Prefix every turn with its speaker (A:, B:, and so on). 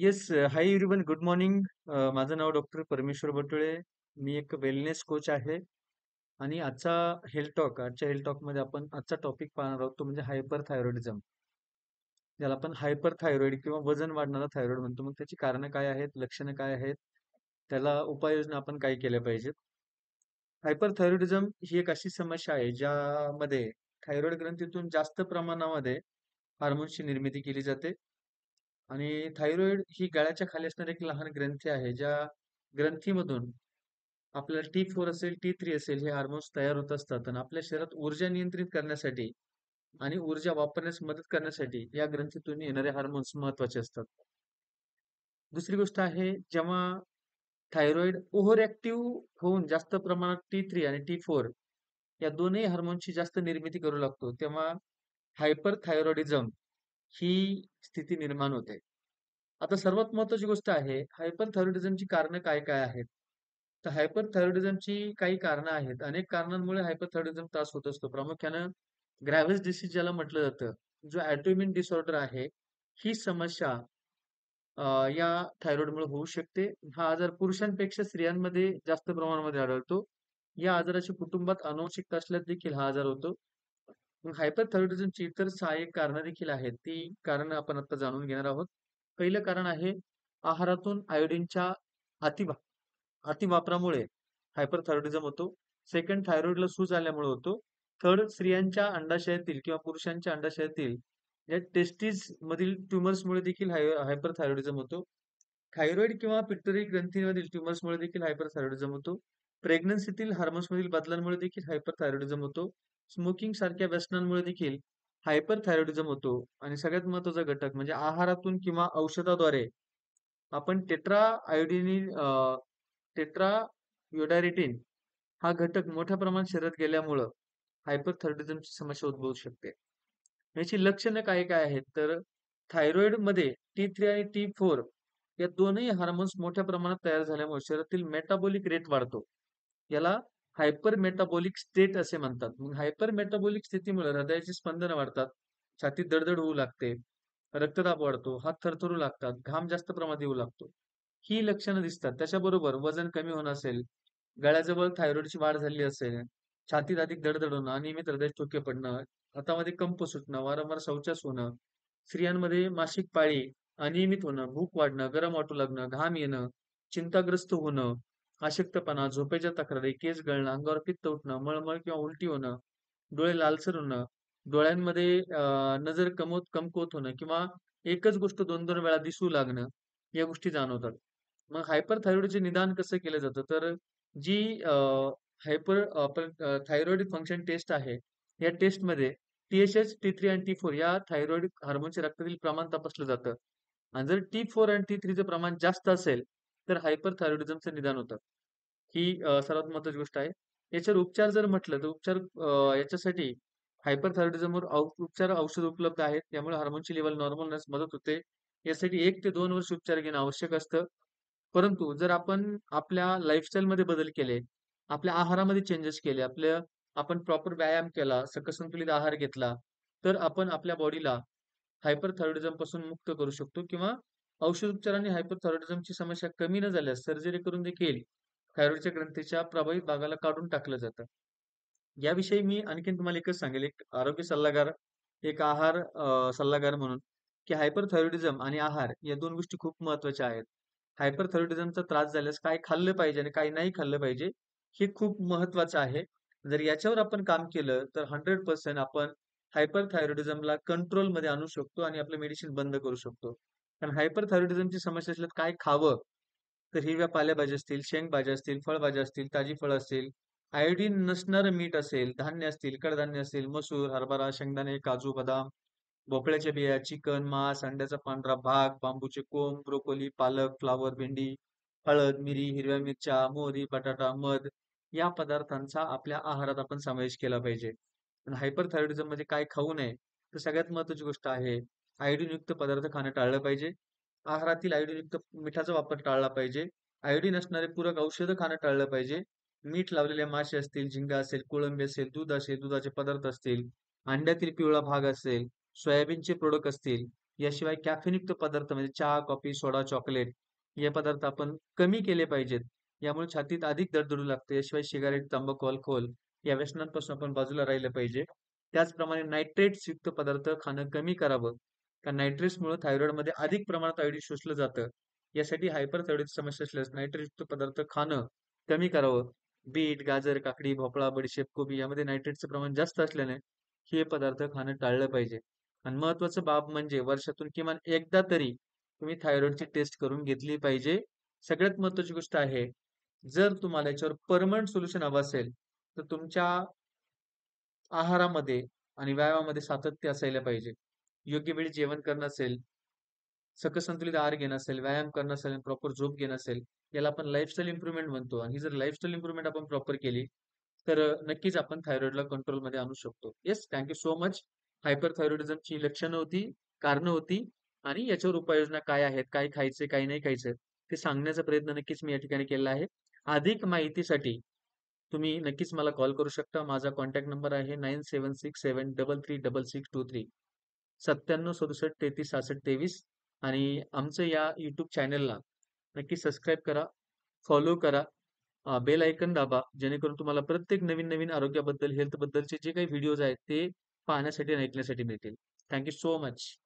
A: Yes. Hi everyone, good morning. माझं नाव doctor परमेश्वर बटुळे. मी एक वेलनेस कोच आहे आणि आजच्या हेल्थ टॉकमध्ये आपण आजचा टॉपिक पाहणार आहोत तो म्हणजे हायपर थायरॉइडिझम, ज्याला आपण हायपर थायरॉइड किंवा वजन वाढणारा थायरॉइड म्हणतो. मग त्याची कारणं काय आहेत, लक्षणं काय आहेत, त्याला उपाययोजना आपण काय केल्या पाहिजेत. हायपर थायरॉइडिझम ही एक अशी समस्या आहे ज्यामध्ये थायरॉइड ग्रंथीतून जास्त प्रमाणामध्ये हार्मोन्सची निर्मिती केली जाते. आणि थायरॉइड ही गळ्याच्या खाली असणारी एक लहान ग्रंथी आहे, ज्या ग्रंथीमधून आपल्याला T4 असेल, T3 असेल, हे हार्मोन्स तयार होत असतात आणि आपल्या शरीरात ऊर्जा नियंत्रित करण्यासाठी आणि ऊर्जा वापरण्यास मदत करण्यासाठी या ग्रंथीतून येणारे हार्मोन्स महत्वाचे असतात. दुसरी गोष्ट आहे, जेव्हा थायरॉइड ओव्हर ऍक्टिव्ह होऊन जास्त प्रमाणात T3 आणि T4 या दोन्ही हार्मोन्सची जास्त निर्मिती करू लागतो, तेव्हा हायपर थायरॉइडिझम ही स्थिती निर्माण होते. आता सर्वात महत्त्वाची गोष्ट आहे, हायपरथायरॉइडिझमची कारणं काय-काय आहेत? तर हायपरथायरॉइडिझमची काही कारणं आहेत. अनेक कारणांमुळे हायपरथायरॉइडिझम त्रास होत असतो. प्रामुख्यानं ग्रॅव्हस डिसीज ज्याला म्हटलं जातं, जो ऑटोइम्यून डिसऑर्डर आहे, ही समस्या या थायरॉइडमुळे होऊ शकते. हा आजार पुरुषांपेक्षा स्त्रियांमध्ये जास्त प्रमाणामध्ये आढळतो. या आजाराची कुटुंबात अनुवंशिकता असल्यास देखील हा आजार होतो. मग हायपरथायरॉइडिझमची इतर सहाय्यक कारणं देखील आहेत. ती कारणं आपण आता जाणून घेणार आहोत. पहिलं कारण आहे, आहारातून आयोडीनच्या अतिवा अतिवापरामुळे हायपरथायरॉइडिझम होतो. सेकंड, थायरॉइडला सूज आल्यामुळे होतो. थर्ड, स्त्रियांच्या अंडाशयातील किंवा पुरुषांच्या अंडाशयातील या टेस्टिस मधील ट्युमर्समुळे देखील हायपरथायरॉइडिझम होतो. थायरॉइड किंवा पिट्युटरी ग्रंथीमधील ट्युमर्समुळे देखील हायपरथायरॉइडिझम होतो. प्रेग्नन्सीतील हार्मोन्समधील बदलांमुळे देखील हायपरथायरॉइडिझम होतो. स्मोकिंग सारख्या व्यसनांमुळे देखील हायपरथायरॉइडिझम होतो. आणि सगळ्यात महत्त्वाचा घटक म्हणजे आहारातून किंवा औषधाद्वारे आपण टेट्रा योडारिटीन हा घटक मोठ्या प्रमाणात शरीरात गेल्यामुळं हायपरथायरॉइडिझमची समस्या उद्भवू शकते. याची लक्षणं काय-काय आहेत? तर थायरॉइडमध्ये T3 आणि T4 या दोनही हार्मोन्स मोठ्या प्रमाणात तयार झाल्यामुळे शरीरातील मेटाबॉलिक रेट वाढतो. याला हायपर मेटाबॉलिक स्टेट असे म्हणतात. मग हायपर मेटाबॉलिक स्थितीमुळे हृदयाची स्पंदनं वाढतात, छातीत धडधड होऊ लागते, रक्तदाब वाढतो, हात थरथरू लागतात, घाम जास्त प्रमाणात येऊ लागतो. ही लक्षणं दिसतात. त्याच्याबरोबर वजन कमी होणं असेल, गळ्याजवळ थायरॉइडची वाढ झालेली असेल, छातीत अधिक धडधड होणं, अनियमित हृदयाचे ठोके पडणं, हातामध्ये कंप सुटणं, वारंवार शौचास होणं, स्त्रियांमध्ये मासिक पाळी अनियमित होणं, भूक वाढणं, गरम वाटू लागणं, घाम येणं, चिंताग्रस्त होणं, अशक्तपणा, झोपेच्या तक्रारी, केस गळणं, अंगावर पित्त उठणं, मळमळ किंवा उलटी होणं, डोळे लालसर होणं, डोळ्यांमध्ये नजर कमकुवत होणं किंवा एकच गोष्ट 2-2 वेळा दिसू लागणं, या गोष्टी जाणवतात. मग हायपरथायरॉईडचे निदान कसं केलं जातं? तर जी थायरॉईड फंक्शन टेस्ट आहे, या टेस्टमध्ये TSH, T3 आणि T4 या थायरॉईड हार्मोनचे रक्तातील प्रमाण तपासलं जातं. आणि जर T4 आणि T3चं प्रमाण जास्त असेल, तर हायपरथायरॉइडिझमचं निदान होतं. ही सर्वात महत्त्वाची गोष्ट आहे. याच्यावर उपचार जर म्हटलं, तर याच्यासाठी हायपरथायरॉइडिझमवर उपचार औषध उपलब्ध आहेत. त्यामुळे हार्मोनची लेव्हल नॉर्मल होण्यास मदत होते. यासाठी 1 ते 2 वर्ष उपचार घेणं आवश्यक असतं. परंतु जर आपण आपल्या लाईफस्टाईलमध्ये बदल केले, आपल्या आहारामध्ये चेंजेस केले, आपण प्रॉपर व्यायाम केला, संतुलित आहार घेतला, तर आपण आपल्या बॉडीला हायपरथायरॉइडिझमपासून मुक्त करू शकतो किंवा औषधोपचारांनी हायपरथायरॉइडिझमची समस्या कमी न झाल्यास सर्जरी करून देखील थायरॉइडच्या ग्रंथीच्या प्रभावित भागाला काढून टाकलं जातं. याविषयी मी आणखीन तुम्हाला एकच सांगेल, एक आरोग्य सल्लागार, एक आहार सल्लागार म्हणून, की हायपरथायरॉइडिझम आणि आहार या 2 गोष्टी खूप महत्त्वाच्या आहेत. हायपरथायरॉइडिझमचा त्रास झाल्यास काय खाल्लं पाहिजे आणि काय नाही खाल्लं पाहिजे, हे खूप महत्त्वाचं आहे. जर याच्यावर आपण काम केलं, तर 100% आपण हायपरथायरॉइडिझमला कंट्रोलमध्ये आणू शकतो आणि आपलं मेडिसिन बंद करू शकतो. कारण हायपरथायरॉइडिझमची समस्या असल्यास काय खावं? तर हिरव्या पालेभाज्या असतील, शेंगभाज्या असतील, फळभाज्या असतील, ताजी फळं असतील, आयोडीन नसणारं मीठ असेल, धान्य असतील, कडधान्य असतील, मसूर, हरभरा, शेंगदाणे, काजू, बदाम, भोपळ्याच्या बिया, चिकन, मांस, अंड्याचा पांढरा भाग, बांबूचे कोंब, ब्रोकोली, पालक, फ्लावर, भेंडी, हळद, मिरी, हिरव्या मिरच्या, मोहरी, बटाटा, मध या पदार्थांचा आपल्या आहारात आपण समावेश केला पाहिजे. आणि हायपरथायरॉइडिझम मध्ये काय खाऊ नये? तर सगळ्यात महत्त्वाची गोष्ट आहे, आयोडीनयुक्त पदार्थ खाणं टाळलं पाहिजे. आहारातील आयोडीनयुक्त मिठाचा वापर टाळला पाहिजे. आयोडीन असणारे पूरक औषधं खाणं टाळलं पाहिजे. मीठ लावलेले मासे असतील, झिंगा असेल, कोळंबी असेल, दूध असेल, दुधाचे पदार्थ असतील, अंड्यातील पिवळा भाग असेल, सोयाबीनचे प्रोडक्ट असतील, याशिवाय कॅफेनयुक्त पदार्थ म्हणजे चहा, कॉफी, सोडा, चॉकलेट हे पदार्थ आपण कमी केले पाहिजेत. यामुळे छातीत अधिक धडधडू लागते. याशिवाय सिगारेट, तंबाखू, अल्कोहोल या व्यसनांपासून आपण बाजूला राहिलं पाहिजे. त्याचप्रमाणे नायट्रेट्स युक्त पदार्थ खाणं कमी करावं. कारण नायट्रेट्समुळे थायरॉइडमध्ये अधिक प्रमाणात आयोडीन शोषलं जातं. यासाठी हायपरथायरॉइडची समस्या असल्यास नायट्रेटयुक्त पदार्थ खाणं कमी करावं. बीट, गाजर, काकडी, भोपळा, बडीशेप, कोबी यामध्ये नायट्रेटचं प्रमाण जास्त असल्याने हे पदार्थ खाणं टाळलं पाहिजे. आणि महत्वाचं बाब म्हणजे वर्षातून किमान एकदा तरी तुम्ही थायरॉइडची टेस्ट करून घेतली पाहिजे. सगळ्यात महत्वाची गोष्ट आहे, जर तुम्हाला याच्यावर परमनंट सोल्युशन हवं असेल, तर तुमच्या आहारामध्ये आणि व्यायामामध्ये सातत्य असायला पाहिजे. योग्य वेळी जेवण करणं असेल, सकस संतुलित आहार घेणं असेल, व्यायाम करणं असेल, प्रॉपर झोप घेणं असेल, याला आपण लाईफस्टाईल इम्प्रूव्हमेंट म्हणतो. आणि ही जर लाईफस्टाईल इम्प्रूव्हमेंट आपण प्रॉपर केली, तर नक्कीच आपण थायरॉइडला कंट्रोलमध्ये आणू शकतो. Yes, thank you so much. हायपरथायरॉइडिझमची लक्षणं होती, कारणं होती आणि याच्यावर उपाययोजना काय आहेत, काय खायचं, काय नाही खायचं, ते सांगण्याचा प्रयत्न नक्कीच मी या ठिकाणी केलेला आहे. अधिक माहितीसाठी तुम्ही नक्कीच मला कॉल करू शकता. माझा कॉन्टॅक्ट नंबर आहे 9767336623 9767336623 आणि आमचं या YouTube चॅनलला नक्की सबस्क्राईब करा, फॉलो करा, बेल आयकन दाबा, जेणेकरून तुम्हाला प्रत्येक नवीन-नवीन आरोग्याबद्दल, हेल्थबद्दलचे जे काही व्हिडिओज आहेत, ते पाहण्यासाठी आणि ऐकण्यासाठी मिळतील. Thank you so much.